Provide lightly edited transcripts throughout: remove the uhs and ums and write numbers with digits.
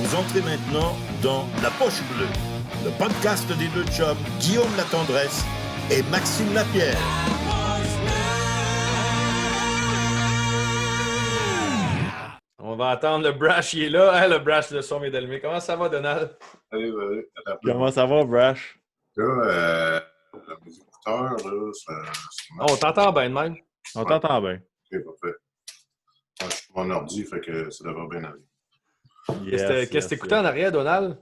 Vous entrez maintenant dans La Poche Bleue, le podcast des deux chums Guillaume Latendresse et Maxime Lapierre. On va attendre le Brash, il est là. Hein, le Brash, le son est allumé. Comment ça va, Donald? Salut. Comment ça va, Brash? Là, mes écouteurs, là, On t'entend bien de même. On t'entend bien. Ok, parfait. Je suis mon ordi, fait que ça devrait bien aller. Qu'est-ce que t'écoutais en arrière, Donald?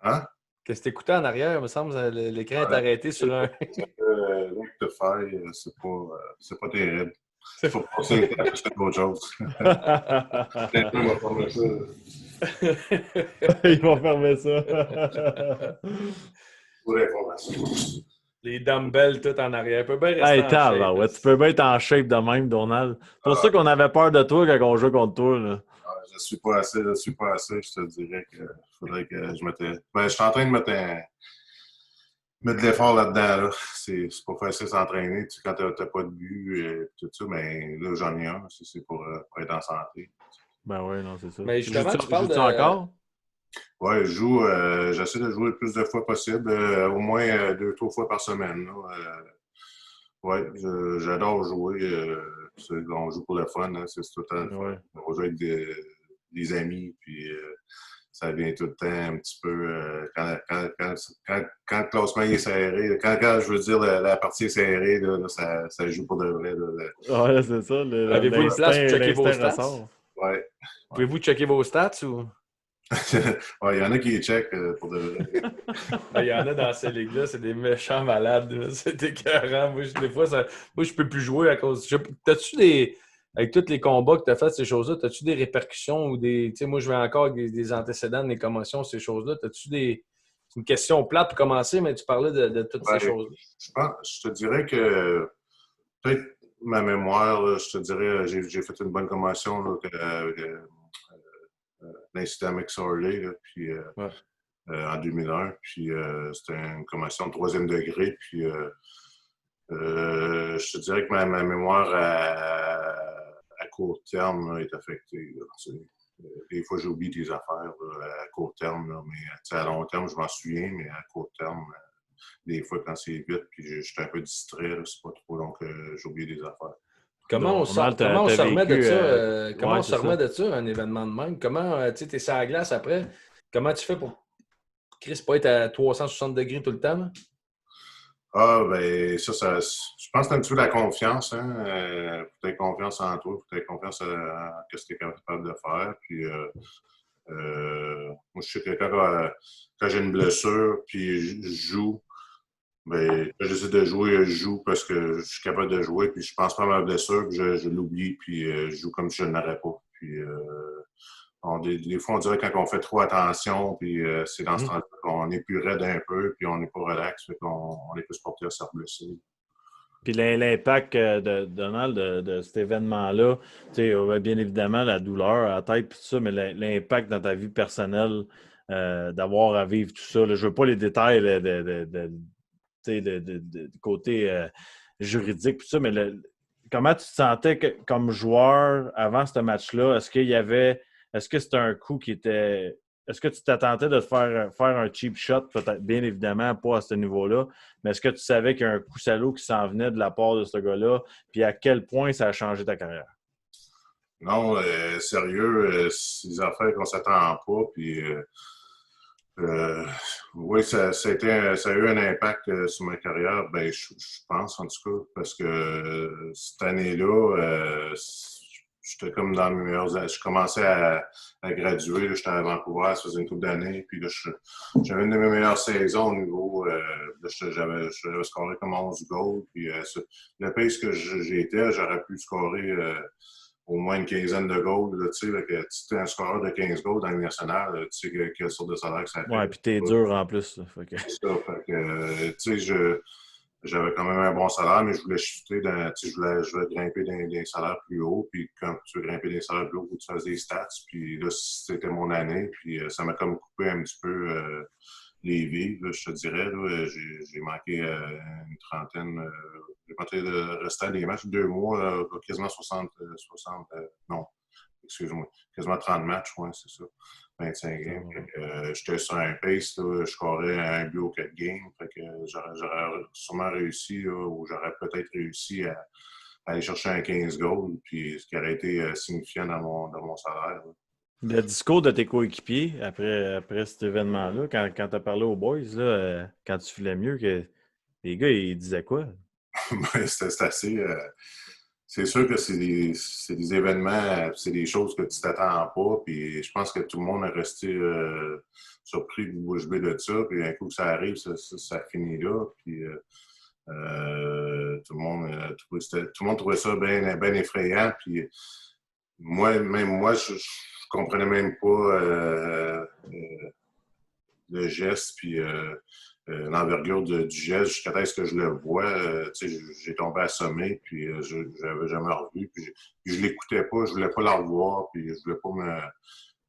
Hein? Qu'est-ce que t'écoutais en arrière? Il me semble que l'écran est arrêté sur un... Link de faille, c'est pas terrible. Il faut passer à d'autres choses. Ils vont fermer ça. Pour l'information. Les dumbbells tout en arrière. Tu peux bien rester Hey, en Tal, shape, ouais, tu peux bien être en shape de même, Donald. C'est pour ça qu'on avait peur de toi quand on joue contre toi. Là. Je suis pas assez. Je te dirais qu'il faudrait que je mette... je suis en train de mettre de l'effort là-dedans. Là. C'est pas facile de s'entraîner quand t'as pas de but et tout ça, mais là, j'en ai un. C'est pour être en santé. Ben oui, non, c'est ça. Mais justement, tu parles de... encore? Oui, je joue. J'essaie de jouer le plus de fois possible, au moins 2-3 fois par semaine. Oui, j'adore jouer. On joue pour le fun, hein, c'est tout le temps le fun. Ouais. On joue avec des amis, puis ça vient tout le temps un petit peu. Quand le classement est serré, quand je veux dire la partie est serrée, là, ça joue pour de vrai. Oui, c'est ça. Avez-vous une place pour checker vos stats? Oui. Pouvez-vous checker vos stats ou? Il y en a qui les checkent pour de vrai. Il y en a dans ces ligues-là, c'est des méchants malades. Là. C'est écœurant. Moi, des fois, je peux plus jouer à cause. T'as-tu des. Avec tous les combats que tu as fait, ces choses-là, as-tu des répercussions ou des. Tu sais, moi, je vais encore avec des antécédents, des commotions, ces choses-là. As-tu des. C'est une question plate pour commencer, mais tu parlais de toutes ces choses-là. Je te dirais que peut-être ma mémoire, là, je te dirais, j'ai fait une bonne commotion là, l'incident McSorley, là, puis en 2001. Puis c'était une commotion de 3e degré. Puis je te dirais que ma mémoire à court terme là, est affectée. Là, des fois, j'oublie des affaires là, à court terme, là, mais à long terme, je m'en souviens, mais à court terme, des fois, quand c'est vite, puis je suis un peu distrait, là, c'est pas trop, donc j'oublie des affaires. Comment on se remet de ça? Comment on se remet de ça, un événement de même? Comment, tu sais, t'es sur la glace après? Comment tu fais pour, Chris, pas être à 360 degrés tout le temps? Là? Ben, ça, je pense que c'est un petit peu la confiance, hein. Faut avoir confiance en toi, faut avoir confiance en ce que tu es capable de faire. Puis, moi, je sais que quand j'ai une blessure, puis je joue, ben, quand j'essaie de jouer, je joue parce que je suis capable de jouer, puis je pense pas à ma blessure, puis je l'oublie, puis je joue comme si je ne l'aurais pas. Puis, des fois, on dirait quand on fait trop attention, puis c'est dans ce temps-là qu'on est plus raide un peu, puis on n'est pas relax, fait qu'on est plus porté à se reblesser. Puis l'impact de Donald de cet événement-là, tu sais, bien évidemment, la douleur à la tête, puis tout ça, mais l'impact dans ta vie personnelle, d'avoir à vivre tout ça. Là, je veux pas les détails de côté juridique, tout ça, mais comment tu te sentais comme joueur avant ce match-là? Est-ce que c'était un coup qui était... Est-ce que tu t'attendais de faire un cheap shot? Peut-être, bien évidemment, pas à ce niveau-là. Mais est-ce que tu savais qu'il y a un coup salaud qui s'en venait de la part de ce gars-là? Puis à quel point ça a changé ta carrière? Non, sérieux, c'est des affaires qu'on ne s'attend pas. Puis, oui, ça a eu un impact sur ma carrière. Ben, je pense, en tout cas, parce que cette année-là, j'étais comme dans mes meilleures années. Je commençais à graduer. J'étais à Vancouver, ça faisait une couple d'années. Puis là, j'avais une de mes meilleures saisons au niveau. J'avais scoré comme 11 goals. Puis le pace que j'étais, j'aurais pu scorer au moins une quinzaine de goals. Là, tu sais, un scoreur de 15 goals dans le national, tu sais quelle sorte de salaire que ça fait. Ouais, puis t'es dur en plus. C'est ça. Fait que, tu sais, j'avais quand même un bon salaire, mais je voulais shifter je voulais grimper dans des salaires plus hauts. Puis quand tu veux grimper dans des salaires plus hauts, il faut que tu fasses des stats. Puis là, c'était mon année. Puis ça m'a comme coupé un petit peu les vies, là, je te dirais. Là, j'ai manqué une trentaine. J'ai tenté de rester à des matchs 2 mois, quasiment 60 non, excuse-moi, quasiment 30 matchs, ouais, c'est ça. 25 games. J'étais sur un pace, là, je scorais un but aux 4 games. Fait que j'aurais sûrement réussi, là, ou j'aurais peut-être réussi à aller chercher un 15 goals, puis ce qui aurait été signifiant dans mon salaire. Là. Le discours de tes coéquipiers après cet événement-là, quand tu as parlé aux boys, là, quand tu filais mieux, que les gars, ils disaient quoi? C'est assez. C'est sûr que c'est des événements, c'est des choses que tu t'attends pas. Puis je pense que tout le monde est resté surpris bouche bée de ça. Puis un coup que ça arrive, ça finit là. Puis tout le monde trouvait ça bien effrayant. Puis moi, je comprenais même pas le geste. Puis l'envergure du geste jusqu'à ce que je le vois. J'ai tombé assommé, puis je n'avais jamais revu. Puis je l'écoutais pas, je voulais pas la revoir, puis je voulais pas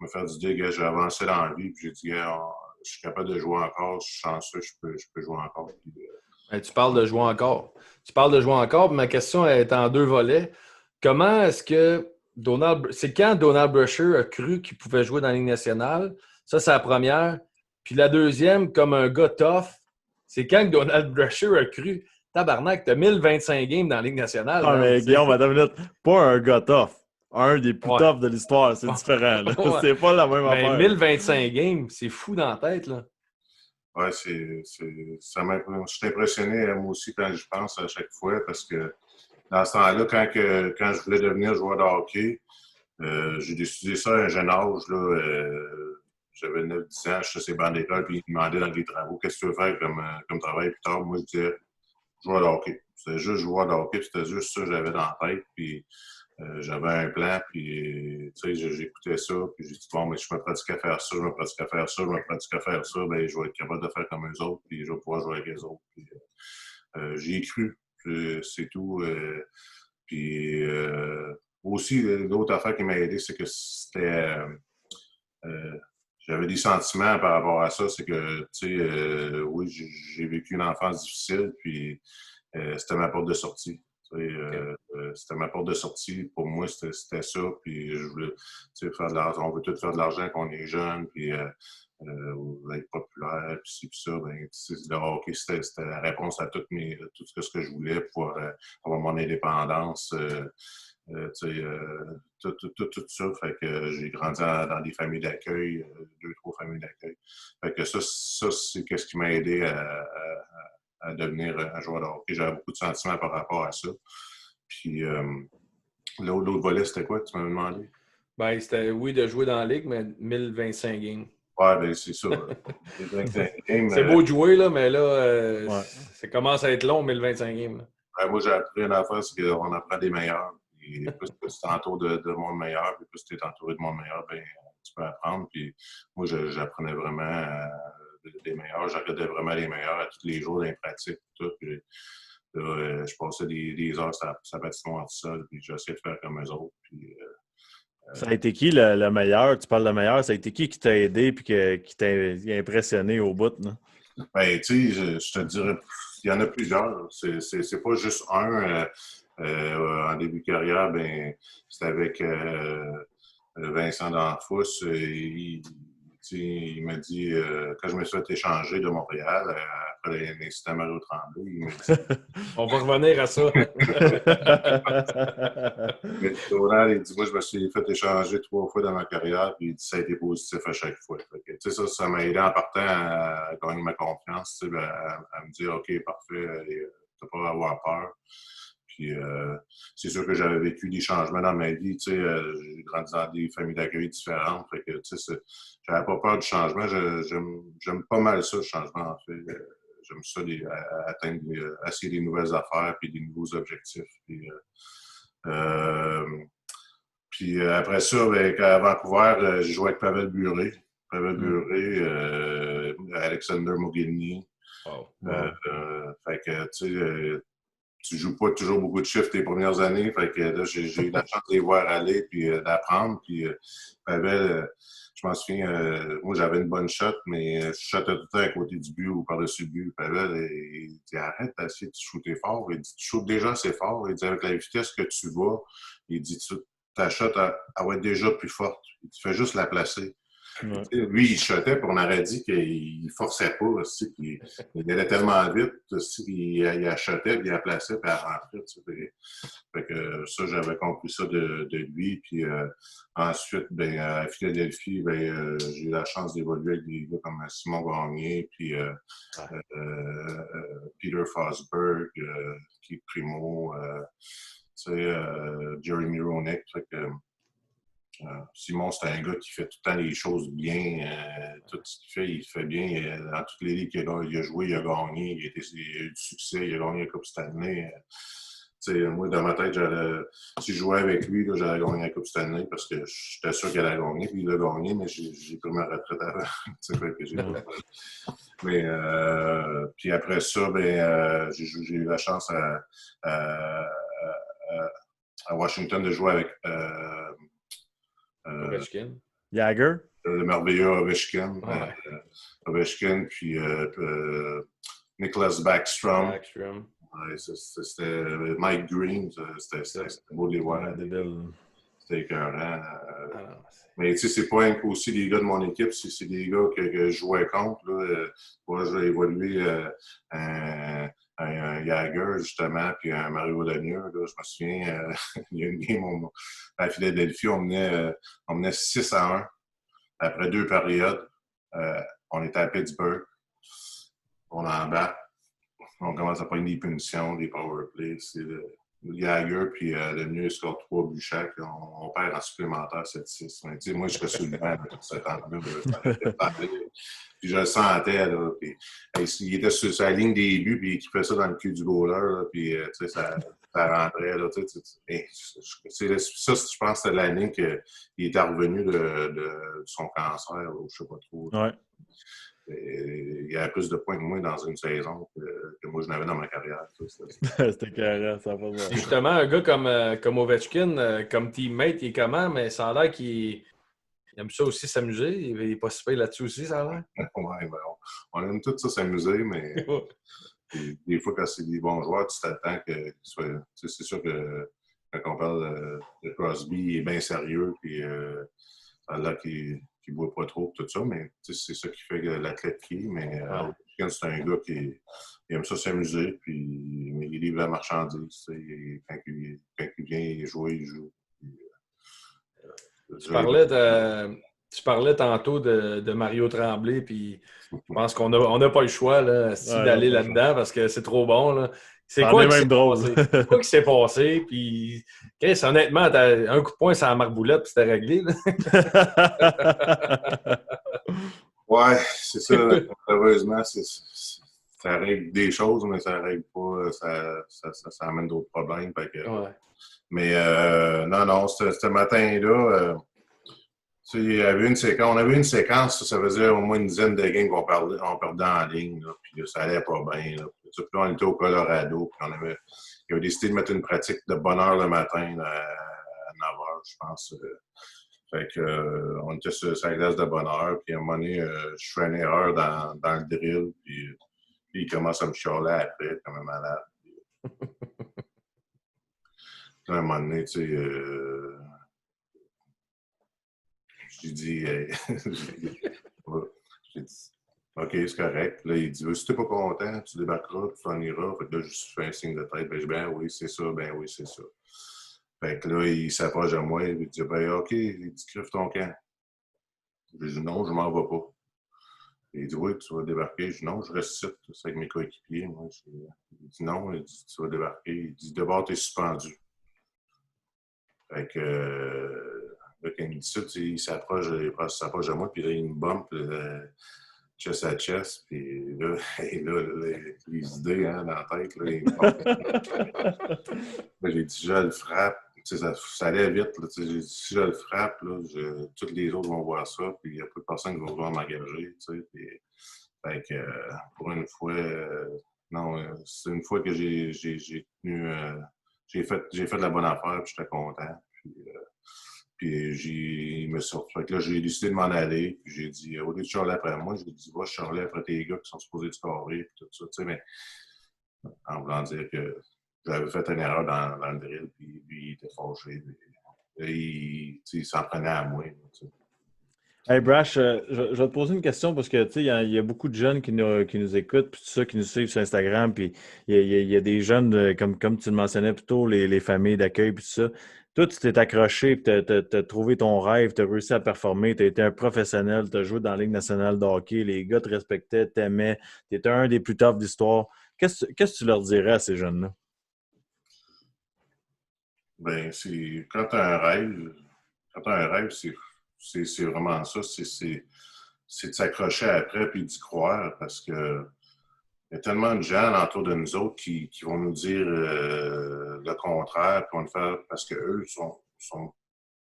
me faire du dire, j'ai avancé dans la vie, puis j'ai dit, je suis capable de jouer encore, je suis chanceux, je peux jouer encore. Puis, tu parles de jouer encore. Puis ma question est en 2 volets. Comment est-ce que c'est quand Donald Brashear a cru qu'il pouvait jouer dans la Ligue nationale? Ça, c'est la première. Puis la deuxième, comme un gars tough, c'est quand Donald Brashear a cru, tabarnak, t'as 1025 games dans la Ligue nationale. Ah, mais Guillaume, attends une minute. Pas un gars tough. Un des plus Ouais. toughs de l'histoire. C'est différent. Là. Ouais. C'est pas la même Mais affaire. 1025 games, c'est fou dans la tête, là. ouais, je suis impressionné, moi aussi, quand je pense à chaque fois, parce que dans ce temps-là, quand je voulais devenir joueur de hockey, j'ai décidé ça à un jeune âge, là. J'avais 9-10 ans, je suis sur ces bancs d'école, puis ils me demandaient dans les travaux, qu'est-ce que tu veux faire comme travail plus tard? Moi, je disais, joueur de hockey. C'était juste joueur de hockey, puis c'était juste ça que j'avais dans la tête, puis j'avais un plan, puis j'écoutais ça, puis j'ai dit, bon, mais je me pratique à faire ça, je me pratique à faire ça, je me pratique à faire ça, bien, je vais être capable de faire comme eux autres, puis je vais pouvoir jouer avec les autres. Puis, j'y ai cru, c'est tout. Puis aussi, l'autre affaire qui m'a aidé, c'est que c'était... j'avais des sentiments par rapport à ça. C'est que, tu sais, oui, j'ai vécu une enfance difficile, puis c'était ma porte de sortie. C'était ma porte de sortie. Pour moi, c'était ça. Puis je voulais faire de l'argent. On veut tous faire de l'argent quand on est jeune, puis être populaire, puis ci, puis ça. Ben, le hockey, c'était la réponse à tout ce que je voulais pour avoir mon indépendance. Tout ça. Fait que j'ai grandi dans des familles d'accueil, 2-3 familles d'accueil. Fait que ça c'est ce qui m'a aidé à devenir un joueur de hockey. J'avais beaucoup de sentiments par rapport à ça. Puis l'autre volet, c'était quoi que tu m'avais demandé? Ben, c'était, oui, de jouer dans la Ligue, mais 1025 games. Ouais, ben c'est ça. C'est beau de jouer, là, mais là, ça commence à être long, 1025 games. Moi, j'ai appris une affaire, c'est qu'on apprend des meilleurs. Et plus que tu t'entoures de monde meilleur, puis plus tu es entouré de monde meilleur, ben, tu peux apprendre. Puis moi, j'apprenais vraiment des meilleurs. Je regardais vraiment les meilleurs à tous les jours dans les pratiques. Tout. Puis, là, je passais des heures sur la patinoire tout seul, puis j'essayais de faire comme eux autres. Puis, ça a été qui le meilleur? Tu parles de meilleur. Ça a été qui t'a aidé et qui t'a impressionné au bout? Là? Ben, tu sais, je te dirais, il y en a plusieurs. C'est pas juste un. En début de carrière, ben, c'était avec Vincent D'Anfous. Il m'a dit, quand je me suis fait échanger de Montréal, après l'incident Mario Tremblay, il m'a dit... On va revenir à ça. Il dit, moi, je me suis fait échanger 3 fois dans ma carrière, puis il dit, ça a été positif à chaque fois. Fait que, ça m'a aidé en partant à gagner ma confiance, à me dire, OK, parfait, t'as pas à avoir peur. Puis, c'est sûr que j'avais vécu des changements dans ma vie. J'ai grandi dans des familles d'accueil différentes. Fait que, j'avais pas peur du changement. J'aime pas mal ça, le changement, en fait. J'aime ça, essayer des nouvelles affaires puis des nouveaux objectifs. Puis, après ça, ben, à Vancouver, j'ai joué avec Pavel Bure. Alexander Mogilny. Wow. Fait que, tu joues pas toujours beaucoup de chiffres tes premières années. Fait que là, j'ai eu la chance de les voir aller puis d'apprendre. Puis Pavel, je m'en souviens, moi j'avais une bonne shot, mais je shotais tout le temps à côté du but ou par-dessus le but. Pavel, il dit arrête d'essayer de shooter fort. Il dit tu shootes déjà assez fort. Il dit avec la vitesse que tu vas, il dit ta shot elle va être déjà plus forte. Il dit fais juste la placer. Ouais. Lui, il shotait, puis on aurait dit qu'il forçait pas, aussi, puis il allait tellement vite, aussi, il achetait, puis il la plaçait, puis il rentrait. Fait que ça, j'avais compris ça de lui. Puis ensuite, ben, à Philadelphie, ben, j'ai eu la chance d'évoluer avec des gars comme Simon Gagné, puis Peter Forsberg, Keith Primo, Jeremy Roenick. Fait que, Simon, c'est un gars qui fait tout le temps les choses bien. Tout ce qu'il fait, il fait bien. Dans toutes les ligues qu'il a joué, il a gagné. Il a eu du succès. Il a gagné la Coupe Stanley. Moi, dans ma tête, si je jouais avec lui, j'allais gagner la Coupe Stanley parce que j'étais sûr qu'il allait gagner. Puis il a gagné, mais j'ai pris ma retraite avant. Mais puis après ça, ben, j'ai eu la chance à Washington de jouer avec Ovechkin. Jagger? le merveilleux Ovechkin. Ouais. Ovechkin, puis Nicholas Backstrom. Backstrom. Ouais, c'était Mike Green. C'était beau de les voir. C'était écœurant. Alors, Mais tu sais, c'est pas aussi des gars de mon équipe, c'est des gars que je jouais contre. Là. Moi, j'ai évolué un Jagger, justement, puis un Mario Lemieux. Là. Je me souviens, il y a une game à Philadelphie, on menait 6-1 après 2 périodes. On était à Pittsburgh. On embarque. On commence à prendre des punitions, des powerplays. C'est le Jagger, puis Lemieux score 3 buts chaque. On perd en supplémentaire 7-6. Mais, moi, je serais sur le banc toute cette temps-là. Puis je le sentais. Là, puis, il était sur sa ligne des buts, puis il fait ça dans le cul du goaler. Là, puis ça rentrait. Là, ça, je pense que c'est l'année qu'il était revenu de son cancer. Là, je ne sais pas trop. Ouais. Il y avait plus de points que moi dans une saison que moi je n'avais dans ma carrière. C'était carré, ça va. Justement, un gars comme Ovechkin, comme teammate, il est comment? Mais ça a l'air qu'il aime ça aussi s'amuser. Il est pas si pire là-dessus aussi, ça a l'air. Ouais, ben, on aime tout ça s'amuser, mais des fois, quand c'est des bons joueurs, tu t'attends que soit. C'est sûr que quand on parle de Crosby, il est bien sérieux, puis ça a l'air qu'il ne boit pas trop, tout ça, mais c'est ça qui fait l'athlète qui est. Mais c'est un gars qui aime ça s'amuser, puis mais il livre la marchandise. Quand il vient jouer, il joue. Puis, tu parlais tantôt de Mario Tremblay, puis je pense qu'on n'a pas le choix là, d'aller là-dedans parce que c'est trop bon. Là. C'est quoi qui s'est passé? Puis, Chris, honnêtement, un coup de poing sur la marboulette, puis c'était réglé. Ouais, c'est ça. Malheureusement, ça règle des choses, mais ça règle pas. Ça amène d'autres problèmes. Ouais. Mais non, ce matin-là, il y avait on avait une séquence, ça faisait au moins une dizaine de games qu'on perdait en ligne, là, puis ça allait pas bien. Là. Puis on était au Colorado, puis il avait décidé de mettre une pratique de bonne heure le matin là, à 9h, je pense. Fait que on était sur la glace de bonne heure, puis à un moment donné, je fais une erreur dans le drill, puis il commence à me chialer après, comme un malade. Puis, à un moment donné, tu sais, j'ai dit, OK, c'est correct. Là, il dit, si t'es pas content, tu débarqueras, tu t'en iras. Fait que là, je fais un signe de tête. Ben, je dis, ben oui, c'est ça, ben oui, c'est ça. Fait que là, il s'approche de moi, il dit, ben OK, il dit, crève ton camp. Je dis, non, je m'en vais pas. Il dit, oui, tu vas débarquer. Je dis, non, je reste ici, c'est avec mes coéquipiers. Moi. Il dit, non, il dit, tu vas débarquer. Il dit, d'abord, t'es suspendu. Fait que, là, quand il me dit ça, il s'approche de moi, puis là, il me bump chest à chest, puis là, les idées dans la tête, là, il me là, j'ai dit, je le frappe. Ça allait vite. Là, j'ai dit, si je le frappe, là, tous les autres vont voir ça, puis il n'y a pas de personne qui va vouloir m'engager. Fait que, pour une fois, non, c'est une fois que j'ai tenu, j'ai fait de la bonne affaire, puis j'étais content. Puis il me sort. Fait que là, j'ai décidé de m'en aller. Puis j'ai dit, au lieu de charler après moi, j'ai dit, va charler après tes gars qui sont supposés de scorer, puis tout ça. Tu sais, mais en voulant dire que j'avais fait une erreur dans le drill, puis lui, il était fâché. Il s'en prenait à moi. Tu sais. Hey Brash, je vais te poser une question parce que tu sais, il y a beaucoup de jeunes qui nous écoutent, puis tout ça, qui nous suivent sur Instagram, puis il y a des jeunes, comme tu le mentionnais plus tôt, les familles d'accueil, puis tout ça. Toi, tu t'es accroché, puis t'as trouvé ton rêve, tu as réussi à performer, tu as été un professionnel, tu as joué dans la Ligue nationale de hockey, les gars te respectaient, t'aimaient, tu étais un des plus toughs d'histoire. Qu'est-ce que tu leur dirais à ces jeunes-là? Ben, c'est quand tu as un rêve, c'est vraiment ça. C'est de s'accrocher après puis d'y croire parce que il y a tellement de gens autour de nous autres qui vont nous dire le contraire, puis vont nous faire parce qu'eux sont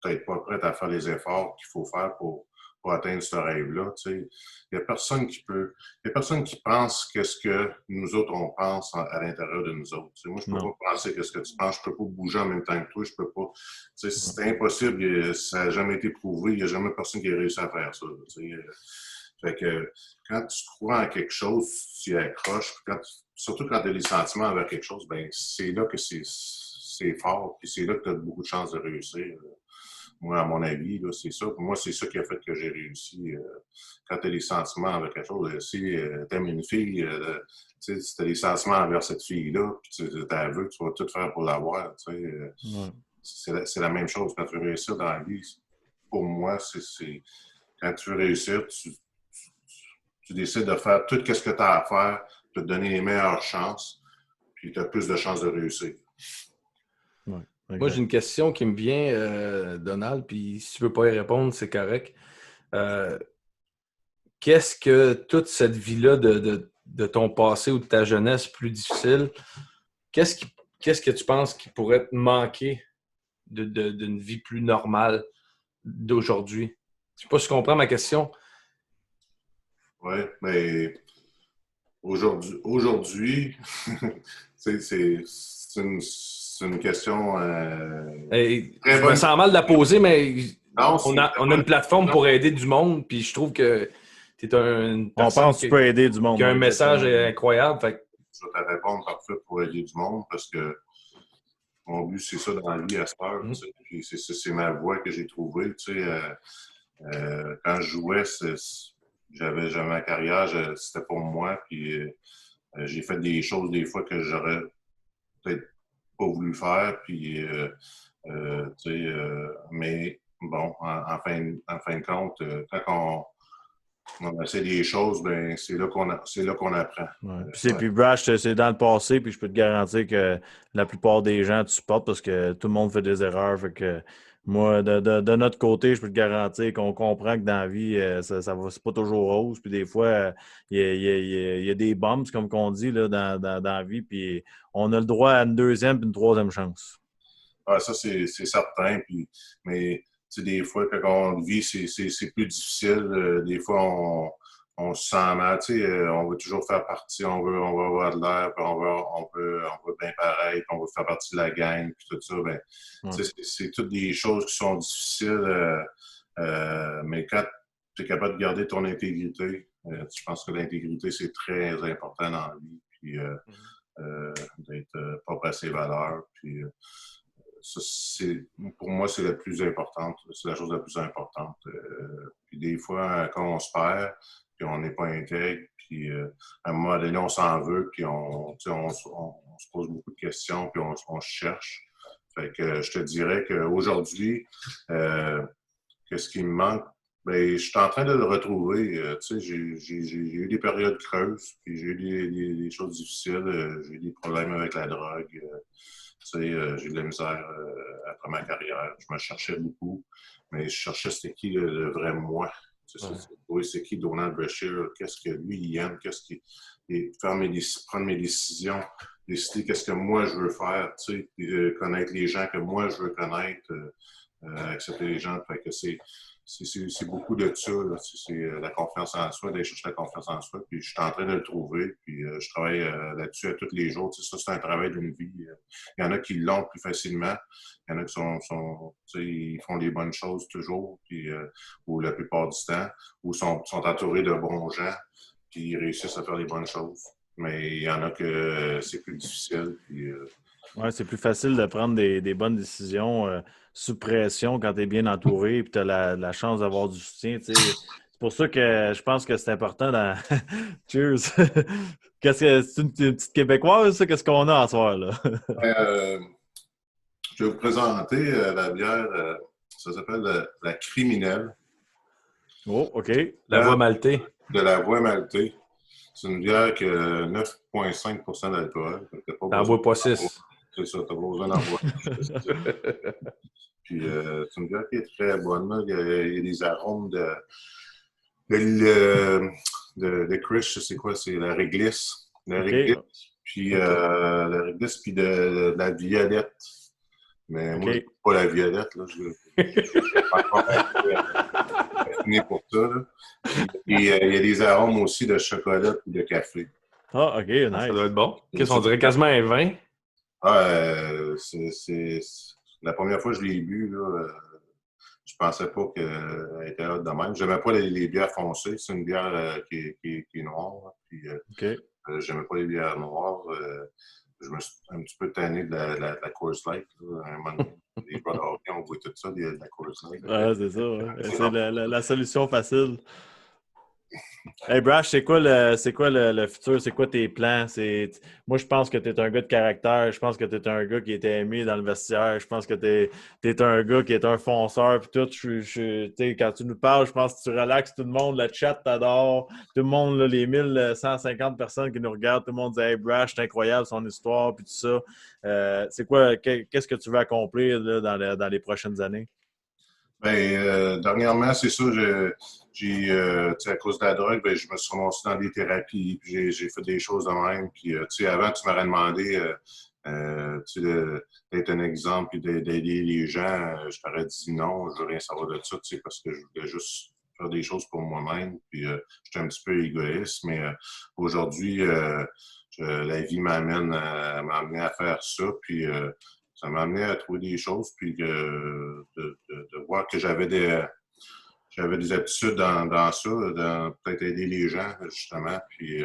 peut-être pas prêts à faire les efforts qu'il faut faire pour atteindre ce rêve-là. Tu sais. Il n'y a personne qui peut. Il y a personne qui pense que ce que nous autres, on pense à l'intérieur de nous autres. Tu sais, moi, je ne peux Non. pas penser que ce que tu penses. Je ne peux pas bouger en même temps que toi. Je peux pas. Tu sais, c'est impossible. Ça n'a jamais été prouvé. Il n'y a jamais personne qui a réussi à faire ça. Tu sais. Fait que quand tu crois en quelque chose, tu y accroches. Surtout quand tu as des sentiments envers quelque chose, ben c'est là que c'est fort. Puis c'est là que tu as beaucoup de chances de réussir. Moi, à mon avis, là, c'est ça. Pour moi, c'est ça qui a fait que j'ai réussi. Quand tu as des sentiments envers quelque chose, si tu aimes une fille, si tu as des sentiments envers cette fille-là, puis tu t'avoues, tu vas tout faire pour l'avoir. Ouais. C'est la même chose. Quand tu veux réussir dans la vie, pour moi, quand tu veux réussir, tu décides de faire tout ce que tu as à faire, de te donner les meilleures chances, puis tu as plus de chances de réussir. Ouais, Moi, j'ai une question qui me vient, Donald, puis si tu ne veux pas y répondre, c'est correct. Qu'est-ce que toute cette vie-là de ton passé ou de ta jeunesse plus difficile, qu'est-ce que tu penses qui pourrait te manquer d'une vie plus normale d'aujourd'hui? Je ne sais pas si tu comprends ma question. Oui, mais aujourd'hui c'est une question Hey, très je me bonne. sens mal de la poser, mais Non, on a une plateforme pour aider du monde, puis je trouve que tu es une On personne pense que tu peux aider du monde. qui a un ouais, message exactement. incroyable. Fait que, je vais te répondre parfait pour aider du monde parce que mon but, c'est ça dans la vie à cette heure. Tu sais. Puis c'est ma voie que j'ai trouvée. Tu sais, quand je jouais, j'avais ma carrière, c'était pour moi. Puis j'ai fait des choses des fois que j'aurais peut-être pas voulu faire. Puis, tu sais, mais bon, en fin de compte, quand on essaie des choses, ben c'est là qu'on apprend. Ouais. Puis Brash, c'est dans le passé, puis je peux te garantir que la plupart des gens te supportent parce que tout le monde fait des erreurs. Fait que moi, de notre côté, je peux te garantir qu'on comprend que dans la vie, c'est pas toujours rose. Puis des fois, il y a des bumps, comme qu'on dit là, dans la vie. Puis on a le droit à une deuxième puis une troisième chance. Ah, ça, c'est certain. Puis, mais des fois, quand on le vit, c'est plus difficile. Des fois, on se sent mal. On veut toujours faire partie, on veut avoir de l'air, puis on veut bien pareil, puis on veut faire partie de la gang, puis tout ça. Ben, Ouais. c'est toutes des choses qui sont difficiles. Mais quand tu es capable de garder ton intégrité, je pense que l'intégrité, c'est très important dans la vie. Puis, d'être propre à ses valeurs. Puis, ça, pour moi, c'est la plus importante. C'est la chose la plus importante. Puis des fois, quand on se perd, puis on n'est pas intègre, puis à un moment donné, on s'en veut, puis on se pose beaucoup de questions, puis on se cherche. Fait que je te dirais qu'aujourd'hui, qu'est-ce qui me manque? Ben, je suis en train de le retrouver. Tu sais, j'ai eu des périodes creuses, puis j'ai eu des choses difficiles. J'ai eu des problèmes avec la drogue. Tu sais, j'ai eu de la misère après ma carrière. Je me cherchais beaucoup, mais je cherchais c'était qui le vrai moi. Tu sais, oui, c'est qui Donald Brashear? Qu'est-ce que lui, il aime? Prendre mes décisions, décider qu'est-ce que moi je veux faire, tu sais, connaître les gens que moi je veux connaître, accepter les gens. Fait que c'est beaucoup de ça. C'est la confiance en soi, d'aller chercher la confiance en soi. Puis je suis en train de le trouver. Puis je travaille là-dessus à tous les jours. Tu sais, ça, c'est un travail d'une vie. Il y en a qui l'ont plus facilement. Il y en a qui tu sais, ils font les bonnes choses toujours, puis, ou la plupart du temps, ou sont entourés de bons gens, puis ils réussissent à faire les bonnes choses. Mais il y en a que c'est plus difficile. Puis Ouais, c'est plus facile de prendre des bonnes décisions sous pression quand tu es bien entouré et tu as la chance d'avoir du soutien. Tu sais. C'est pour ça que je pense que c'est important dans. Cheers! Qu'est-ce que c'est une petite Québécoise, ça? Qu'est-ce qu'on a à soir, là? Je vais vous présenter la bière, ça s'appelle la Criminelle. Oh, OK. La voix maltée. De la voie maltée. C'est une bière qui a 9,5 % d'alcool. T'en bois pas 6. C'est ça, t'as pas besoin d'en boire. Puis c'est une bière qui est très bonne. Là. Il y a des arômes de Chris, c'est quoi? C'est la réglisse. La réglisse, puis la réglisse, puis de la violette. Mais moi, je ne pas la violette. Là. Je suis pas encore affiné pour ça. Là. Et il y a des arômes aussi de chocolat et de café. Ah, OK, nice. Ça doit être bon. Qu'est-ce qu'on dirait quasiment un vin? C'est la première fois que je l'ai bu, là, je pensais pas qu'elle était là de même. J'aimais pas les bières foncées. C'est une bière qui est noire. Puis, j'aimais pas les bières noires. Je me suis un petit peu tanné de la Coors Light. À un moment donné, les Brother Hockey, on voit tout ça, de la Coors Light. C'est ça. Ouais. C'est la solution facile. Hey Brash, c'est quoi le futur? C'est quoi tes plans? Moi, je pense que tu es un gars de caractère. Je pense que tu es un gars qui était aimé dans le vestiaire. Je pense que tu es un gars qui est un fonceur. Puis tout, quand tu nous parles, je pense que tu relaxes tout le monde. Le chat t'adore. Tout le monde, là, les 1150 personnes qui nous regardent, tout le monde dit « Hey Brash, c'est incroyable son histoire. » Puis tout ça. C'est quoi? Qu'est-ce que tu veux accomplir là, dans les prochaines années? Dernièrement, c'est ça, à cause de la drogue, je me suis ramassé dans des thérapies, puis j'ai fait des choses de même. Puis, avant, tu m'aurais demandé d'être un exemple et d'aider les gens. Je t'aurais dit non, je veux rien savoir de ça, parce que je voulais juste faire des choses pour moi-même. Puis, j'étais un petit peu égoïste, mais aujourd'hui, la vie m'a amené à faire ça. Puis, ça m'a amené à trouver des choses, puis de voir que j'avais des aptitudes dans ça, peut-être aider les gens, justement. Puis,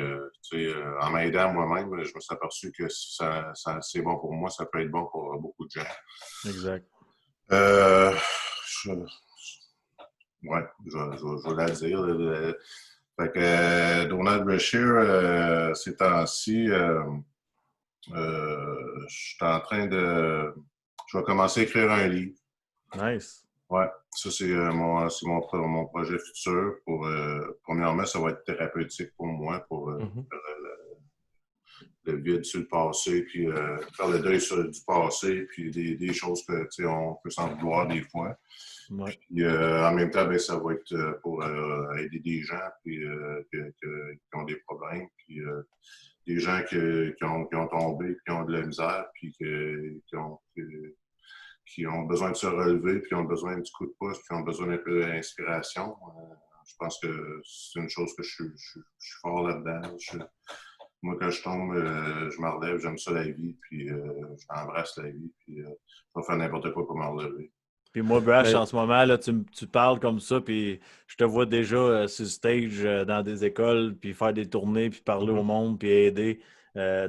en m'aidant moi-même, je me suis aperçu que si c'est bon pour moi, ça peut être bon pour beaucoup de gens. Exact. Je vais la dire. Fait que Donald Brashear, ces temps-ci, je suis en train de... Je vais commencer à écrire un livre. Nice. Ouais, ça c'est mon projet futur. Premièrement, ça va être thérapeutique pour moi, pour le vide sur le passé, puis faire le deuil du passé, puis des choses que on peut s'en vouloir des fois. Ouais. Puis, en même temps, ça va être pour aider des gens puis, qui ont des problèmes, puis des gens qui ont tombé, qui ont de la misère, puis qui ont besoin de se relever, puis qui ont besoin du coup de pouce, qui ont besoin d'un peu d'inspiration. Je pense que c'est une chose que je suis fort là-dedans. Moi, quand je tombe, je me relève, j'aime ça la vie, puis j'embrasse la vie, puis je vais faire n'importe quoi pour me relever. Puis moi, Brash, en ce moment, là, tu parles comme ça, puis je te vois déjà sur le stage dans des écoles, puis faire des tournées, puis parler au monde, puis aider.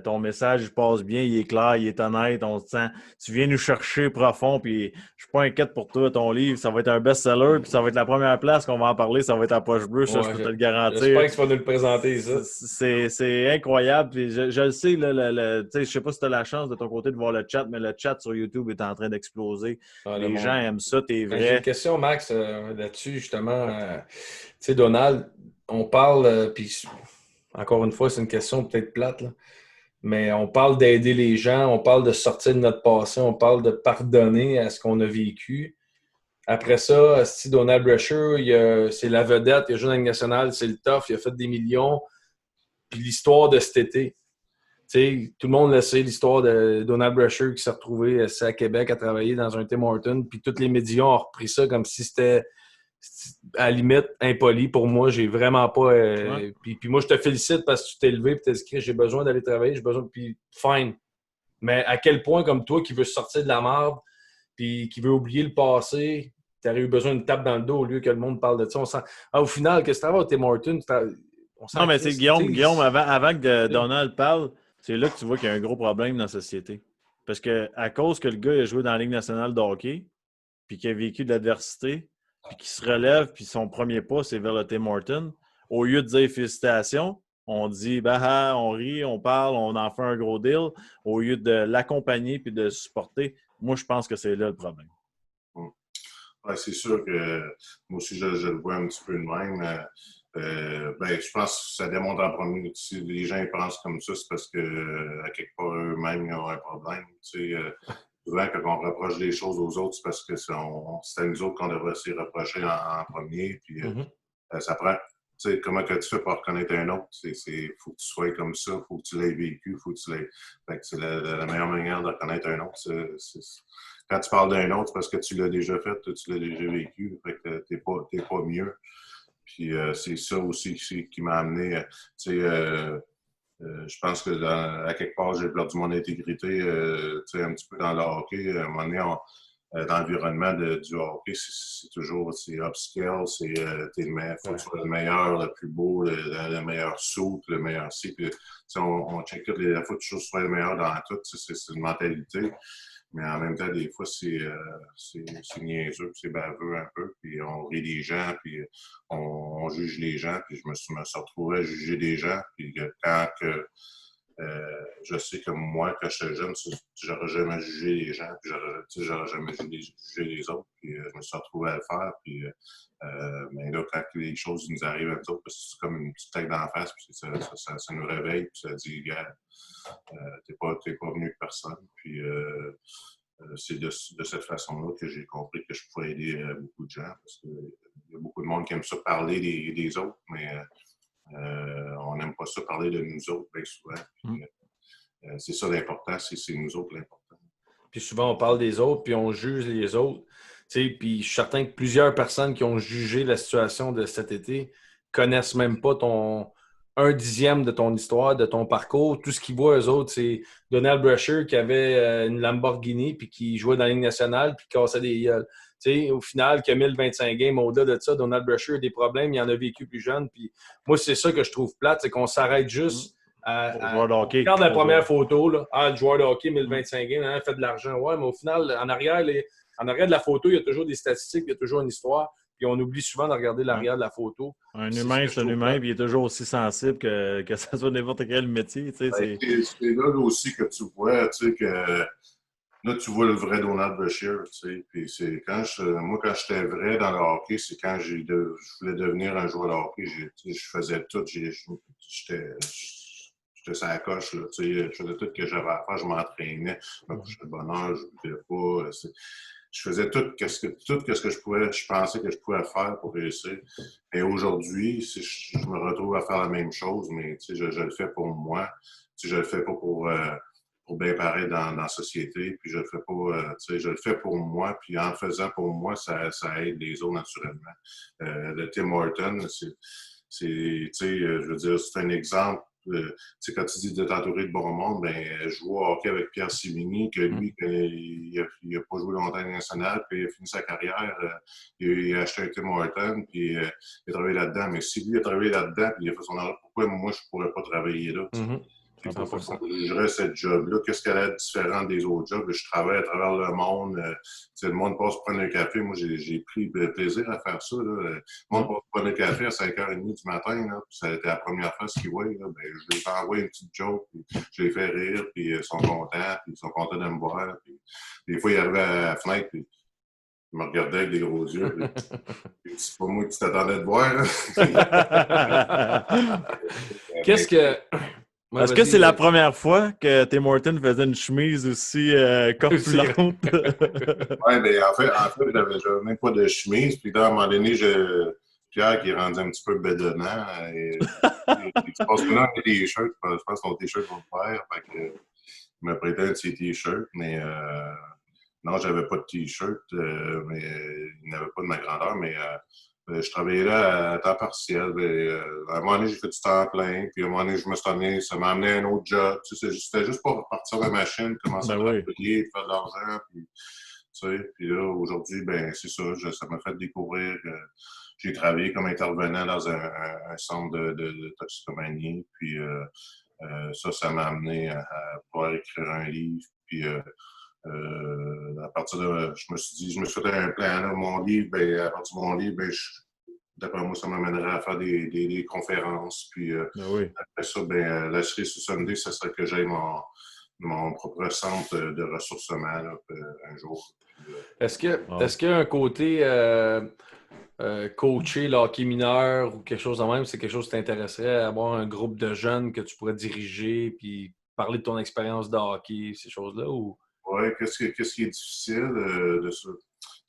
Ton message, il passe bien, il est clair, il est honnête, on se sent. Tu viens nous chercher profond, puis je suis pas inquiète pour toi, ton livre, ça va être un best-seller, puis ça va être la première place qu'on va en parler, ça va être à Poche Bleue, ça, je peux te le garantir. J'espère que tu vas nous le présenter, ça. C'est incroyable, puis je le sais, je sais pas si tu as la chance de ton côté de voir le chat, mais le chat sur YouTube est en train d'exploser. Les gens aiment ça, t'es vrai. J'ai une question, Max, là-dessus, justement. Tu sais, Donald, on parle, puis encore une fois, c'est une question peut-être plate, là. Mais on parle d'aider les gens, on parle de sortir de notre passé, on parle de pardonner à ce qu'on a vécu. Après ça, si Donald Brashear, c'est la vedette, il a joué dans la Ligue nationale, c'est le tough, il a fait des millions. Puis l'histoire de cet été. T'sais, tout le monde le sait, l'histoire de Donald Brashear qui s'est retrouvé à Québec à travailler dans un Tim Hortons. Puis tous les médias ont repris ça comme si c'était à la limite impoli. Pour moi, j'ai vraiment pas... Puis moi, je te félicite parce que tu t'es levé et t'as dit « J'ai besoin d'aller travailler, j'ai besoin... » Puis fine. Mais à quel point, comme toi, qui veut sortir de la merde puis qui veut oublier le passé, t'aurais eu besoin d'une tape dans le dos au lieu que le monde parle de ça. On sent... au final, qu'est-ce que tu as au Tim Hortons? Non, mais c'est Guillaume, avant que Donald parle, c'est là que tu vois qu'il y a un gros problème dans la société. Parce que à cause que le gars il a joué dans la Ligue nationale de hockey, puis qu'il a vécu de l'adversité, puis qu'il se relève, puis son premier pas, c'est vers le Tim Horton, au lieu de dire félicitations, on dit on rit, on parle, on en fait un gros deal, au lieu de l'accompagner puis de le supporter. Moi, je pense que c'est là le problème. Ouais, c'est sûr que moi aussi, je le vois un petit peu de même. Je pense que ça démontre en premier que si les gens pensent comme ça, c'est parce que à quelque part, eux-mêmes, ils ont un problème. Souvent, quand on reproche des choses aux autres, c'est parce que c'est à nous autres qu'on devrait s'y reprocher en premier. Puis ça prend. Comment que tu fais pour reconnaître un autre? Faut que tu sois comme ça, faut que tu l'aies vécu, faut que tu l'aies. Fait que c'est la meilleure manière de reconnaître un autre. Quand tu parles d'un autre, c'est parce que tu l'as déjà fait, tu l'as déjà vécu. Fait que t'es pas mieux. Puis c'est ça aussi qui m'a amené. Je pense que à quelque part, j'ai perdu mon intégrité un petit peu dans le hockey. À un moment donné, dans l'environnement du hockey, c'est toujours upscale, faut que tu sois le meilleur, le plus beau, le meilleur saut, le meilleur ci. Puis, on check toutes les fois, toujours sois le meilleur dans tout. C'est une mentalité. Mais en même temps, des fois, c'est niaiseux, c'est baveux un peu, puis on rit des gens, puis on juge les gens, puis je me suis retrouvé à juger des gens, puis quand je sais que moi, quand j'étais jeune, j'aurais jamais jugé les gens, puis j'aurais jamais jugé les autres, puis je me suis retrouvé à le faire, puis mais là, quand les choses nous arrivent à nous autres, c'est comme une petite tête d'en face, puis ça nous réveille, puis ça dit, gars, t'es pas mieux que personne, puis c'est de cette façon-là que j'ai compris que je pouvais aider beaucoup de gens, parce qu'il y a beaucoup de monde qui aime ça parler des autres, mais on n'aime pas ça parler de nous autres bien souvent. Puis, c'est ça l'important, c'est nous autres l'important. Puis souvent, on parle des autres, puis on juge les autres. Puis je suis certain que plusieurs personnes qui ont jugé la situation de cet été connaissent même pas ton 1/10 de ton histoire, de ton parcours. Tout ce qu'ils voient, eux autres, c'est Donald Brasher qui avait une Lamborghini, puis qui jouait dans la Ligue nationale, puis qui cassait des gueules. Au final, qui a 1025 games, au-delà de ça, Donald Brasher a des problèmes, il en a vécu plus jeune. Puis moi, c'est ça que je trouve plate, c'est qu'on s'arrête juste on regarde la première photo, là. Le joueur de hockey, 1025 games, hein, fait de l'argent. Ouais, mais au final, en arrière de la photo, il y a toujours des statistiques, il y a toujours une histoire. Puis on oublie souvent de regarder l'arrière de la photo. Un humain, c'est un humain, puis il est toujours aussi sensible que ça soit n'importe quel métier. C'est là aussi que tu vois, que là, tu vois le vrai Donald Brasher. Puis c'est moi, quand j'étais vrai dans le hockey, c'est quand je voulais devenir un joueur de hockey. Je faisais tout. J'étais sur la coche, là, je faisais tout ce que j'avais à faire, je m'entraînais, je me couchais de bonne heure, je ne buvais pas. Je faisais tout ce que je pensais que je pouvais faire pour réussir. Et aujourd'hui, je me retrouve à faire la même chose, mais je le fais pour moi. Je le fais pas pour bien paraître dans la société, puis je le fais pas, je le fais pour moi, puis en le faisant pour moi, ça aide les autres naturellement. Le Tim Horton, je veux dire, c'est un exemple. Quand tu dis de t'entourer de bon monde, je joue au hockey avec Pierre Sévigny, que lui, il n'a pas joué longtemps à national, puis il a fini sa carrière, il a acheté un Tim Horton, puis il a travaillé là-dedans. Mais si lui a travaillé là-dedans, puis il a fait son argent, pourquoi moi, je ne pourrais pas travailler là? Je reste cette job-là. Qu'est-ce qu'elle est différente des autres jobs? Je travaille à travers le monde. Le monde passe prendre un café. Moi, j'ai pris plaisir à faire ça. Là. Le monde passe prendre un café à 5h30 du matin. Là, puis ça a été la première fois qu'ils voient. Je les envoie une petite joke. Puis je les fais rire. Puis ils sont contents. Puis ils sont contents de me voir. Puis, des fois, ils arrivaient à la fenêtre. Puis ils me regardaient avec des gros yeux. Puis, c'est pas moi qui t'attendais de voir. Qu'est-ce que... Est-ce que c'est la première fois que Tim Horton faisait une chemise aussi corpulente? Oui, mais en fait, j'avais même pas de chemise. Puis là, à un moment donné, Pierre qui est rendu un petit peu bedonnant. Il se passe maintenant avec des t-shirts. Je pense que son t-shirt va le faire. Fait que, il m'a prêté un de ses t-shirts, mais non, j'avais pas de t-shirt. Mais il n'avait pas de ma grandeur, mais je travaillais là à temps partiel. À un moment donné, j'ai fait du temps plein. Puis à un moment donné, ça m'a amené à un autre job. C'était juste pour partir de la machine, commencer à travailler, faire de l'argent. Puis là, aujourd'hui, c'est ça. Ça m'a fait découvrir. J'ai travaillé comme intervenant dans un centre de toxicomanie. Puis ça m'a amené à pouvoir écrire un livre. Puis à partir de, je me suis fait un plan. Là, mon livre, ben, à partir de mon livre, ben, d'après moi, ça m'amènerait à faire des conférences. Puis Oui. après ça, ben, la cerise sur Sunday, ça serait que j'aille mon propre centre de ressourcement là, un jour. Est-ce qu'il y a un côté coacher le hockey mineur ou quelque chose de même, c'est quelque chose qui t'intéresserait, avoir un groupe de jeunes que tu pourrais diriger puis parler de ton expérience de hockey, ces choses-là? Ou... Oui, qu'est-ce qui est difficile de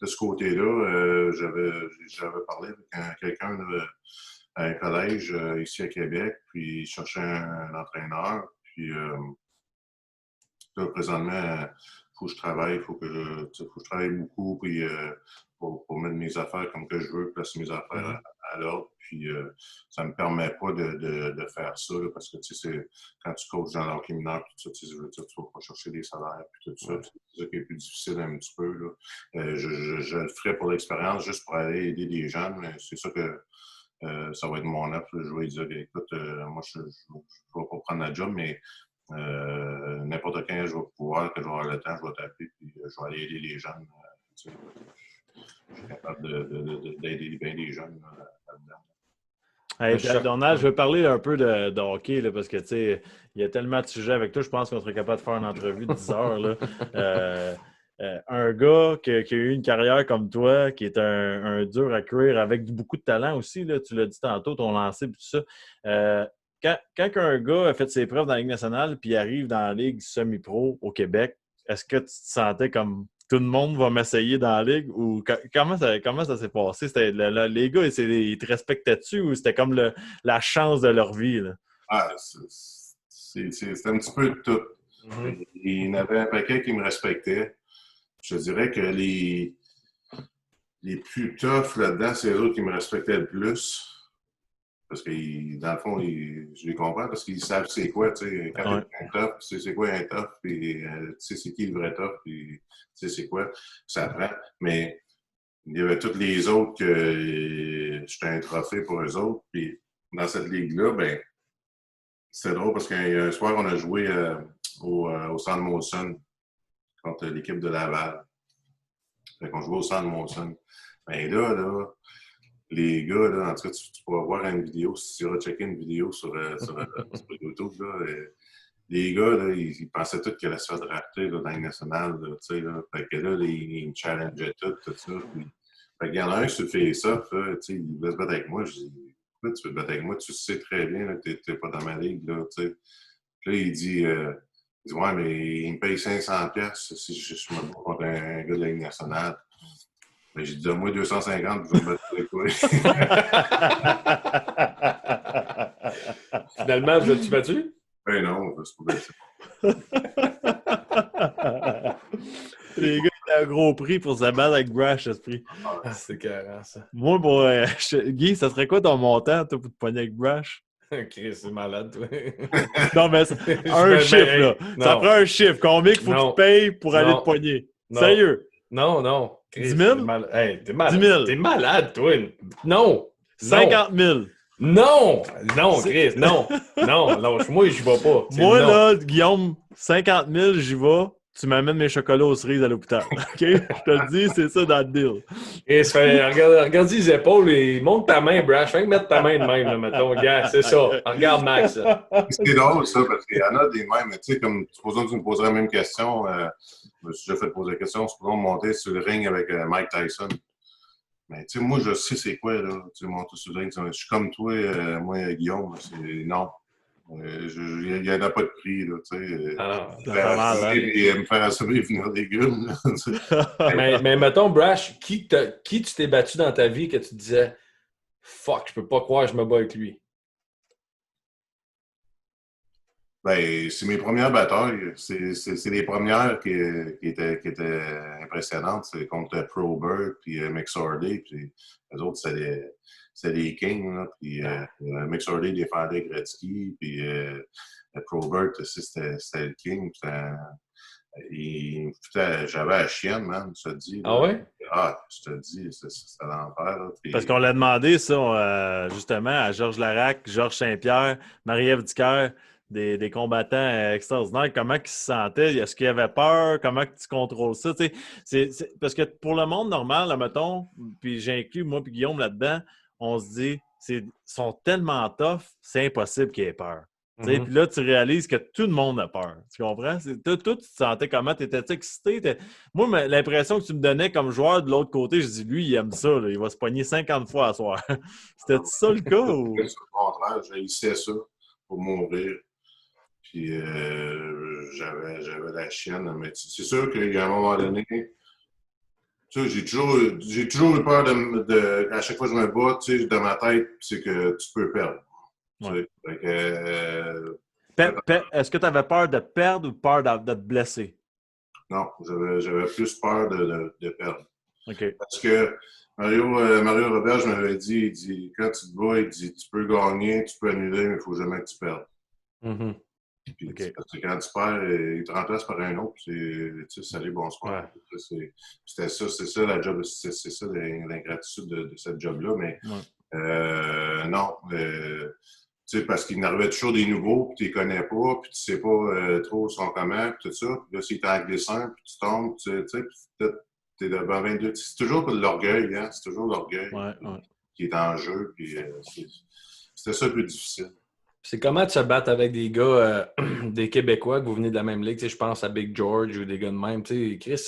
ce côté-là? J'avais parlé avec quelqu'un à un collège ici à Québec, puis il cherchait un entraîneur. Puis là, présentement, il faut que je travaille, faut que je travaille beaucoup puis, pour mettre mes affaires comme que je veux, placer mes affaires à l'ordre. Puis ça ne me permet pas de faire ça là, parce que quand tu coaches dans l'hockey mineur, tout ça, je veux dire, tu ne vas pas chercher des salaires puis tout ça. C'est ça qui est plus difficile un petit peu. Là. Je le ferai pour l'expérience, juste pour aller aider des jeunes, mais c'est ça que ça va être mon offre. Je vais dire, écoute, moi, je ne vais pas prendre la job, mais n'importe quand je vais pouvoir, que je vais avoir le temps, je vais taper, puis je vais aller aider les jeunes. Je suis capable d'aider bien des jeunes là-dedans. Hey, Donald, je veux parler un peu de hockey là, parce que tu sais, il y a tellement de sujets avec toi, je pense qu'on serait capable de faire une entrevue de 10 heures. Là. Un gars qui a eu une carrière comme toi, qui est un dur à cuire, avec beaucoup de talent aussi, là, tu l'as dit tantôt, ton lancer et tout ça. Quand un gars a fait ses preuves dans la Ligue nationale puis arrive dans la Ligue semi-pro au Québec, est-ce que tu te sentais comme tout le monde va m'essayer dans la Ligue ou comment ça s'est passé? Les gars, ils te respectaient-tu ou c'était comme la chance de leur vie? Là? Ah, c'est un petit peu de tout. Mm-hmm. Il y en avait un paquet qui me respectait. Je dirais que les plus toughs là-dedans, c'est eux autres qui me respectaient le plus. Parce que, dans le fond, je les comprends parce qu'ils savent c'est quoi, tu sais. Quand tu es un tough, tu sais c'est quoi un tough, puis tu sais c'est qui le vrai tough, puis tu sais c'est quoi. Ça prend. Mais il y avait tous les autres que j'étais un trophée pour eux autres. Puis dans cette ligue-là, ben c'était drôle parce qu'un soir, on a joué au Centre Molson contre l'équipe de Laval. Fait qu'on jouait au Centre Molson. Ben là, les gars, là, en tout cas, tu pourras voir une vidéo, si tu iras checker une vidéo sur YouTube, là, les gars, là, ils pensaient tous qu'ils allaient se faire drafter là, dans les nationales, tu sais, là. Fait que là, ils me challengeaient tout ça. Puis, fait qu'il y en a un sur le face-off, tu sais, il voulait se battre avec moi. Je dis, pourquoi tu veux te battre avec moi? Tu sais très bien que tu n'es pas dans ma ligue, là, tu sais. Puis là, il dit, ouais, mais il me paye 500$ si je me bats contre un gars de la Ligue nationale. Mais j'ai dit, moi 250, je vais me battre avec toi. Finalement, vous êtes-tu battu? Ben non, c'est pas Les gars, c'était un gros prix pour se battre avec Brash, esprit. Ah, c'est carré, ça. Moi, pour Guy, ça serait quoi ton montant, toi, pour te pogner avec Brash? Ok, c'est malade, toi. Non, mais un chiffre, là. Non. Ça prend un chiffre. Combien il faut que tu payes pour aller te pogner? Non. Sérieux? Non. 10 000? Hey, t'es malade. 10 000. T'es malade, toi. Non. 50 000. Non, Chris, non. Moi, j'y vais pas. Moi, là, Guillaume, 50 000, j'y vais. Tu m'amènes mes chocolats aux cerises à l'hôpital. OK? Je te le dis, c'est ça dans le deal. Et regarde les épaules et monte ta main, Brash. Fais mettre ta main de même, là, mettons. Gars, c'est ça. Regarde Max. C'est drôle, ça, parce qu'il y en a des mêmes. Tu sais, comme supposons que tu me poserais la même question. Je me suis déjà fait poser la question. Supposons monter sur le ring avec Mike Tyson. Mais tu sais, moi, je sais c'est quoi, là. Tu sais, monter sur le ring. Je suis comme toi, moi, Guillaume. Non. Il n'y en a pas de prix, là, tu sais. Me faire assommer et finir des légumes. mais mettons, Brash, qui tu t'es battu dans ta vie que tu te disais « Fuck, je peux pas croire que je me bats avec lui ». Ben, c'est mes premières batailles. C'est les premières qui étaient impressionnantes. C'est contre Probert puis McSorley. Puis les autres, c'est des Kings. Là, puis McSorley défendait Gretzky. Puis Probert aussi, c'était le King. J'avais la chienne, man, je te dis. Ah ouais? Ah, je te dis, c'était l'enfer. Puis... Parce qu'on l'a demandé, ça, justement, à Georges Larac, Georges Saint-Pierre, Marie-Ève Dicker, des combattants extraordinaires. Comment ils se sentaient? Est-ce qu'ils avaient peur? Comment tu contrôles ça? Tu sais, parce que pour le monde normal, là, mettons, puis j'inclus moi et Guillaume là-dedans, on se dit, ils sont tellement tough, c'est impossible qu'ils aient peur. Mhm. Puis là, tu réalises que tout le monde a peur. Tu comprends? Toi, tu te sentais comment? T'étais-tu excité? Moi, l'impression que tu me donnais comme joueur de l'autre côté, je dis, lui, il aime ça. Là. Il va se pogner 50 fois à soir. C'était ça le cas? Ou... C'est le contraire, j'haïssais ça pour mourir. Puis j'avais la chienne. Mais c'est sûr qu'il y a un moment donné, tu sais, j'ai toujours eu peur à chaque fois que je me bats, tu sais, dans ma tête, c'est que tu peux perdre. Ouais. Fait que, Est-ce que tu avais peur de perdre ou peur de te blesser? non, j'avais plus peur de perdre. OK. Parce que Mario Robert m'avait dit, il dit, quand tu te bats, il dit, tu peux gagner, tu peux annuler, mais il ne faut jamais que tu perdes. Mhm. Puis, OK. parce que quand tu perds, il te remplace par un autre, tu sais, salut, bonsoir. Ouais. C'est ça la job, c'est ça l'ingratitude de cette job-là, mais non. Tu sais, parce qu'il n'arrivait toujours des nouveaux, puis tu les connais pas, puis tu sais pas trop son comment, puis tout ça. Puis là, s'il t'en glisse un, puis tu tombes, tu sais, puis t'es devant 22. C'est toujours de l'orgueil, hein? C'est toujours l'orgueil qui est en jeu, puis c'était ça le plus difficile. C'est comment de se battre avec des gars, des Québécois, que vous venez de la même ligue. Tu sais, je pense à Big George ou des gars de même. Tu sais, Chris,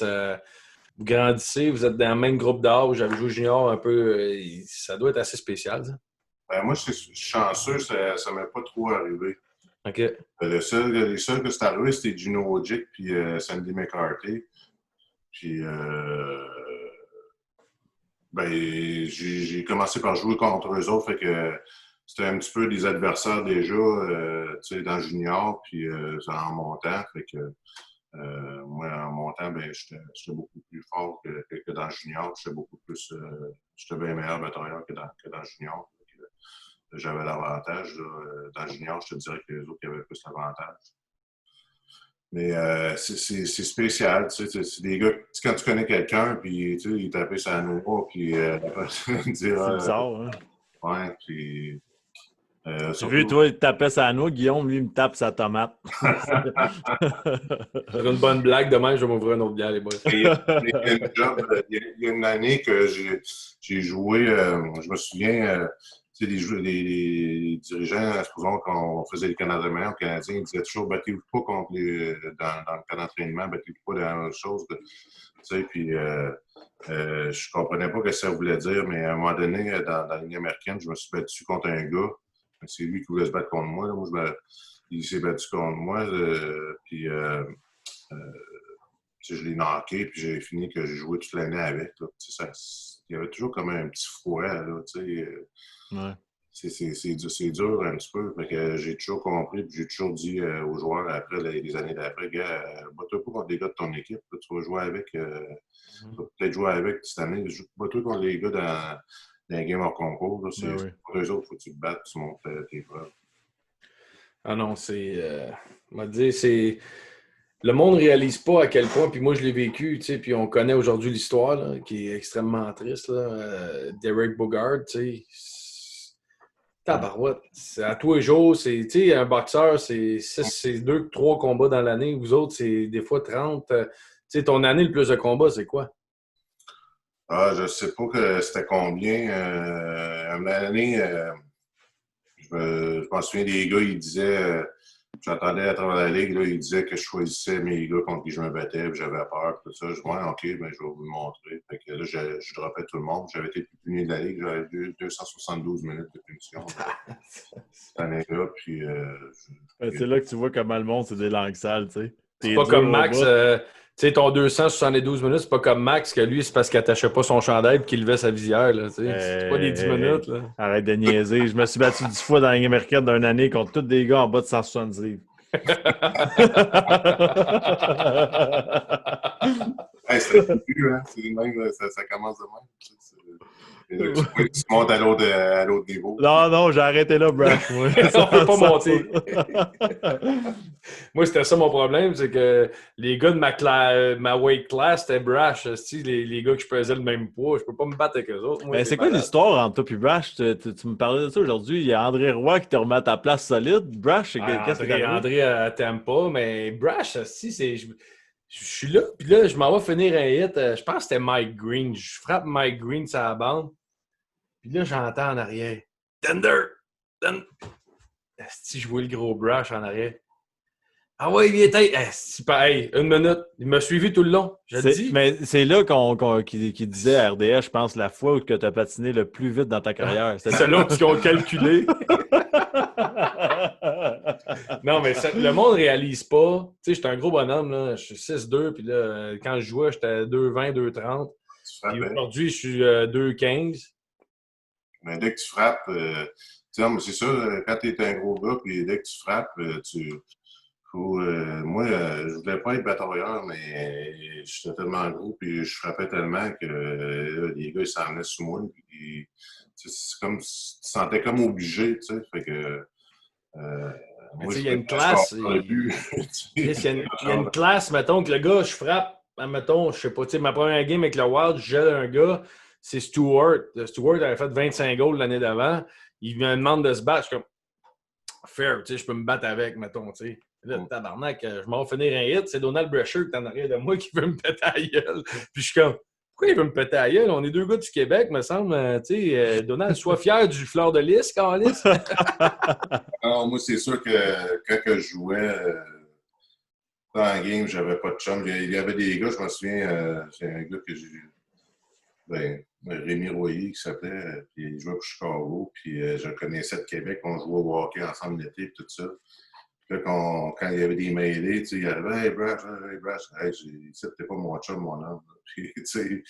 vous grandissez, vous êtes dans le même groupe d'âge, j'avais joué junior un peu. Ça doit être assez spécial, ça. Ben, moi, je suis chanceux, ça ne m'est pas trop arrivé. OK. Les seuls que c'est arrivé, c'était Gino Ojic puis Sandy McCarthy. Puis, ben, j'ai commencé par jouer contre eux autres, fait que c'était un petit peu des adversaires déjà, tu sais, dans le junior, puis en montant, fait que moi, en montant, ben, j'étais beaucoup plus fort que dans le junior, j'étais bien meilleur batailleur que dans le junior. J'avais l'avantage. Dans le junior, je te dirais que les autres avaient plus l'avantage. Mais c'est spécial. Tu sais, c'est des gars, quand tu connais quelqu'un, puis tu sais, il tapait sa noix, puis dire. C'est bizarre, hein? Ouais, puis. J'ai vu, toi, il te tapait sa noix, Guillaume, lui, il me tape sa tomate. Sur une bonne blague, demain, je vais m'ouvrir une autre bière, les boys. Il y a une année que j'ai joué, je me souviens. Tu sais, les dirigeants, supposons qu'on faisait les Canadiens, aux Canadiens, ils disaient toujours battez-vous pas contre dans le camp d'entraînement, battez-vous pas dans la chose. Tu sais, puis je comprenais pas ce que ça voulait dire, mais à un moment donné, dans la ligne américaine, je me suis battu contre un gars. C'est lui qui voulait se battre contre moi. Là. Moi, il s'est battu contre moi, puis je l'ai knocké, puis j'ai fini que j'ai joué toute l'année avec. Là. Il y avait toujours comme un petit froid, là, tu sais. Ouais. C'est dur un petit peu. Fait que j'ai toujours compris, puis j'ai toujours dit aux joueurs après, les années d'après, gars, bats-toi pas contre les gars de ton équipe. Là, tu vas jouer avec, tu vas peut-être jouer avec cette année. Bats-toi contre les gars dans les games hors concours. Là, pour eux autres, il faut que tu te battes, tu montes tes preuves. Ah non, c'est. On va dire, c'est. Le monde ne réalise pas à quel point, puis moi je l'ai vécu, tu sais, puis on connaît aujourd'hui l'histoire, là, qui est extrêmement triste, là. Derek Bogard, tu sais. Tabarouette. C'est à tous les jours, tu sais, un boxeur, c'est 2, 3 combats dans l'année. Vous autres, c'est des fois 30. Tu sais, ton année, le plus de combats, c'est quoi? Ah, je sais pas que c'était combien. Une année, je m'en souviens des gars, ils disaient, j'entendais à travers la ligue, là, ils disaient que je choisissais mes gars contre qui je me battais, puis j'avais peur, tout ça. Je dis, ouais, OK, ben, je vais vous le montrer. Fait que là, je droppais tout le monde. J'avais été puni de la ligue, j'avais 272 minutes de punition cette année-là. Puis, c'est là que tu vois comment le monde, c'est des langues sales, tu sais. C'est pas comme Max, tu sais, ton 272 minutes, c'est pas comme Max, que lui, c'est parce qu'il attachait pas son chandail et qu'il levait sa visière, là, tu sais. C'est pas des 10 minutes, là. Arrête de niaiser. Je me suis battu 10 fois dans la Ligue américaine d'une année contre tous des gars en bas de 170 livres. Hey, c'est le début, hein? C'est même, ça commence de même. Et là, tu montes à l'autre niveau. Non, j'ai arrêté là, Brash. Moi. On peut pas monter. Moi, c'était ça mon problème, c'est que les gars de ma weight class, c'était Brash. Les gars que je pesais le même poids, je peux pas me battre avec eux autres. Moi, Mais c'est quoi l'histoire entre toi et Brash? Tu me parlais de ça aujourd'hui. Il y a André Roy qui te remet à ta place solide. Brash, qu'est-ce que t'as André t'aime pas, mais Brash, je suis là, puis là, je m'en vais finir un hit. Je pense que c'était Mike Green. Je frappe Mike Green sur la bande. Puis là, j'entends en arrière. Tender! Si je vois le gros Brash en arrière. Ah ouais, il était. Hey, une minute. Il m'a suivi tout le long. Je le dis. Mais c'est là qu'il disait à RDS, je pense, la fois où tu as patiné le plus vite dans ta carrière. C'est là qu'ils ont calculé. Non, mais le monde ne réalise pas. Tu sais, j'étais un gros bonhomme, là. Je suis 6'2", puis là, quand je jouais, j'étais 2'20", 2'30". Puis aujourd'hui, je suis 2'15". Mais dès que tu frappes, c'est sûr, quand tu es un gros gars, puis dès que tu frappes, moi, je voulais pas être batailleur, mais j'étais tellement gros, puis je frappais tellement que les gars, ils s'en venaient sous moi. Puis, c'est comme, tu te sentais comme obligé, tu sais. Fait que. Il y a une classe. Il y a une classe, mettons, que le gars, je frappe, mettons, je sais pas, tu sais, ma première game avec le Wild, je gèle un gars. C'est Stewart. Stewart avait fait 25 goals l'année d'avant. Il me demande de se battre. Je suis comme, fair, tu sais, je peux me battre avec, mettons, tu sais. Là, tabarnak, je m'en vais finir un hit. C'est Donald Brasher qui est en arrière de moi qui veut me péter à la gueule. Puis je suis comme, pourquoi il veut me péter à la gueule? On est deux gars du Québec, me semble. Tu sais, Donald, sois fier du fleur de lys, Carlis. Alors, moi, c'est sûr que quand je jouais dans la game, j'avais pas de chum. Il y avait des gars, je me souviens, c'est un gars que j'ai. Rémi Royer qui s'appelait, puis il jouait pour Chicago, puis je le connaissais de Québec, on jouait au hockey ensemble l'été, et tout ça. Puis là, quand il y avait des mêlées, tu sais, il arrivait, hey Brash, hey, c'était pas mon chum, mon homme. Puis, tu sais,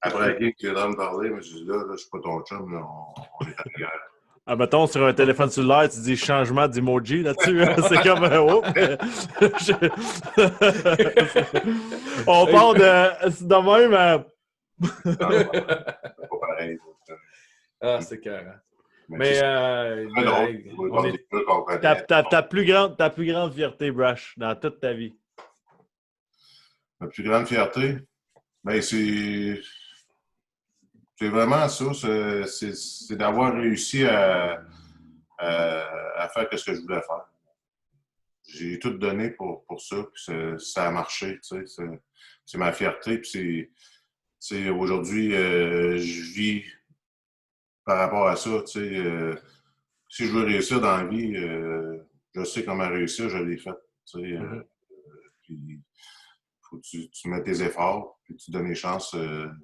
après la game, j'ai l'air de me parler, mais je dis là, je suis pas ton chum, là, on est à la guerre. Ah, mettons, sur un téléphone cellulaire, tu dis changement d'emoji là-dessus. C'est comme on parle de même. C'est pas pareil. Ah, c'est carré. Mais ta plus grande fierté, Brash, dans toute ta vie. Ma plus grande fierté, ben c'est vraiment ça. C'est d'avoir réussi à faire ce que je voulais faire. J'ai tout donné pour ça, puis ça a marché. Tu sais, c'est ma fierté. Puis aujourd'hui, je vis par rapport à ça. Tu sais, si je veux réussir dans la vie, je sais comment réussir, je l'ai fait. Tu sais, puis faut que tu mettes tes efforts, puis tu donnes les chances,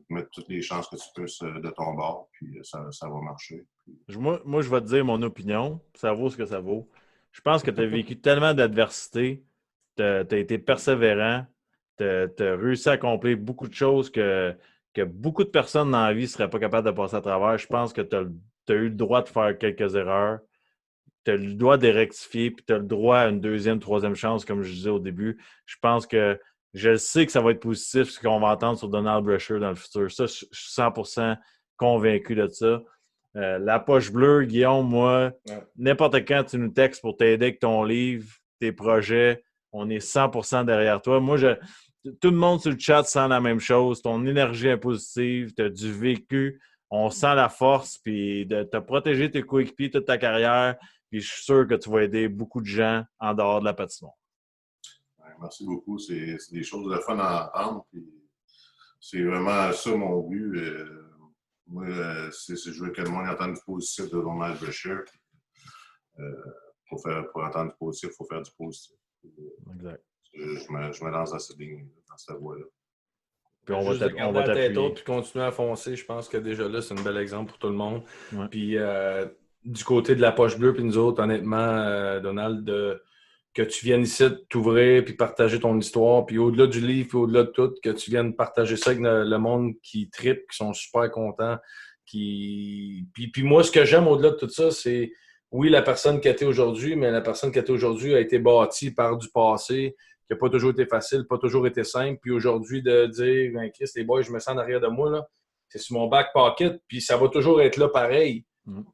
mettre toutes les chances que tu peux de ton bord, puis ça va marcher. Moi, je vais te dire mon opinion. Ça vaut ce que ça vaut. Je pense que tu as vécu tellement d'adversité, tu as été persévérant, tu as réussi à accomplir beaucoup de choses que beaucoup de personnes dans la vie ne seraient pas capables de passer à travers. Je pense que tu as eu le droit de faire quelques erreurs. Tu as le droit de les rectifier, puis tu as le droit à une deuxième, troisième chance, comme je disais au début. Je pense que je sais que ça va être positif ce qu'on va entendre sur Donald Brasher dans le futur. Ça, je suis 100% convaincu de ça. La poche bleue, Guillaume, moi, n'importe quand tu nous textes pour t'aider avec ton livre, tes projets, on est 100% derrière toi. Moi, tout le monde sur le chat sent la même chose. Ton énergie est positive, tu as du vécu, on sent la force, puis de te protéger tes coéquipiers toute ta carrière. Puis je suis sûr que tu vas aider beaucoup de gens en dehors de la patinoire. Merci beaucoup. C'est des choses de fun à entendre. Puis c'est vraiment ça mon but. Moi, je veux que le monde entende du positif de Donald Brasher. Pour entendre du positif, il faut faire du positif. Exact. Je me lance dans cette ligne, dans cette voie-là. Puis on va t'appuyer. Puis continuer à foncer. Je pense que déjà là, c'est un bel exemple pour tout le monde. Ouais. Puis du côté de la poche bleue, puis nous autres, honnêtement, Donald, que tu viennes ici t'ouvrir, puis partager ton histoire, puis au-delà du livre, puis au-delà de tout, que tu viennes partager ça avec le monde qui trippe, qui sont super contents. Puis moi, ce que j'aime au-delà de tout ça, c'est, oui, la personne qui a été aujourd'hui, mais la personne qui a été aujourd'hui a été bâtie par du passé, qui n'a pas toujours été facile, pas toujours été simple. Puis aujourd'hui, de dire, ben Chris, les boys, je me sens en arrière de moi, là. c'est sur mon back pocket, puis ça va toujours être là pareil.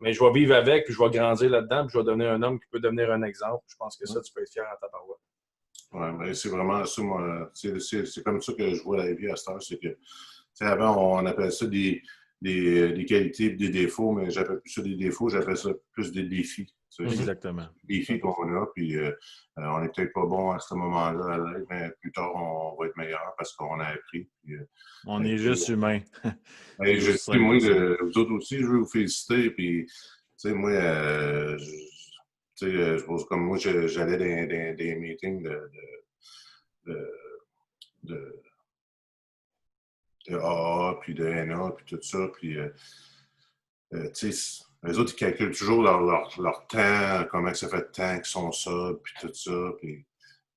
Mais je vais vivre avec, puis je vais grandir là-dedans, puis je vais devenir un homme qui peut devenir un exemple. Je pense que ça, tu peux être fier en ta parole. Oui, mais c'est vraiment ça, moi. C'est comme ça que je vois la vie à cette heure. C'est que, avant, on appelle ça des qualités et des défauts, mais j'appelle plus ça des défauts, j'appelle ça plus des défis. Exactement. Des défis qu'on a, puis on n'est peut-être pas bon à ce moment-là à l'aide, mais plus tard, on va être meilleur parce qu'on a appris. Puis, on est juste humain. Moi, vous autres aussi, je veux vous féliciter. Puis, moi, je pense comme moi, j'allais dans des meetings de AA, puis de NA, puis tout ça. Puis, les autres, ils calculent toujours leur temps, comment ça fait de temps qu'ils sont ça, puis tout ça. Puis,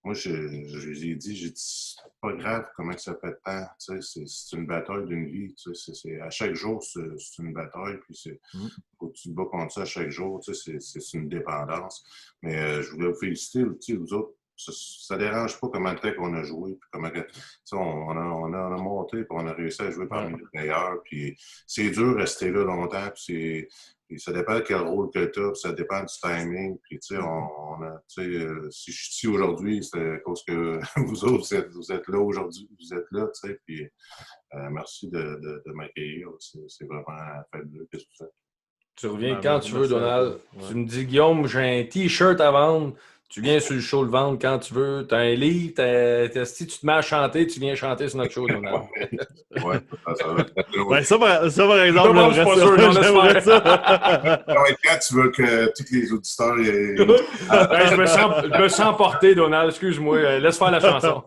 moi, je les ai dit, c'est pas grave comment ça fait de temps. C'est une bataille d'une vie. À chaque jour, c'est une bataille. Puis, faut que tu te bats contre ça à chaque jour. C'est une dépendance. Mais je voulais vous féliciter, vous autres. Ça dérange pas comment de temps qu'on a joué. Puis comment on a monté, puis on a réussi à jouer parmi les meilleurs. Puis c'est dur de rester là longtemps. Puis ça dépend de quel rôle que tu as, puis ça dépend du timing. Puis si je suis ici aujourd'hui, c'est à cause que vous autres, vous êtes là aujourd'hui. Vous êtes là, puis merci de m'accueillir. C'est vraiment fabuleux. Qu'est-ce que vous faites? Tu reviens quand tu veux, Donald. Tu me dis, Guillaume, j'ai un T-shirt à vendre. Tu viens sur le show le vendre quand tu veux. Tu as un livre. Si tu te mets à chanter, tu viens chanter sur notre show, Donald. Oui, ça va être ça, par exemple, j'aimerais ça. Quand tu veux que tous les auditeurs... je me sens porté, Donald. Excuse-moi. Laisse faire la chanson.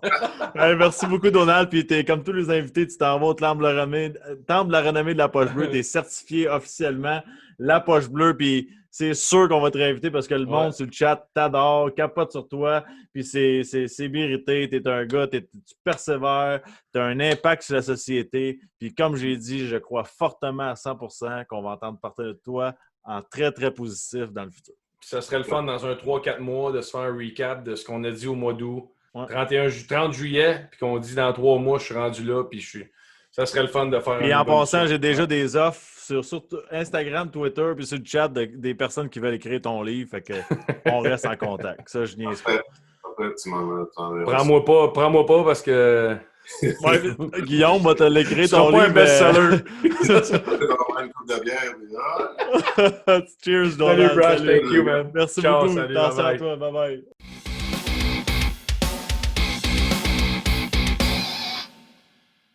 Merci beaucoup, Donald. Puis, comme tous les invités, tu t'en vas au Temple de la renommée de la Poche Bleue. Tu es certifié officiellement la Poche Bleue. Puis, c'est sûr qu'on va te réinviter parce que le monde sur le chat t'adore, capote sur toi, puis c'est mérité. Tu es un gars, tu persévères, tu as un impact sur la société. Puis comme j'ai dit, je crois fortement à 100% qu'on va entendre parler de toi en très, très positif dans le futur. Puis ça serait le fun dans un 3-4 mois de se faire un recap de ce qu'on a dit au mois d'août, 30 juillet, puis qu'on dit dans 3 mois, je suis rendu là, puis ça serait le fun de faire Et en passant, j'ai déjà des offres sur Instagram, Twitter, puis sur le chat des personnes qui veulent écrire ton livre. Fait que on reste en contact. Ça, je n'y ai pas. Prends-moi pas parce que... Guillaume va te l'écrire ton livre. C'est pas un best-seller. Une coupe de bière. Cheers, Donald. Salut, Brash. Thank you, man. Merci Ciao, beaucoup. salut, Attention à toi. Bye-bye.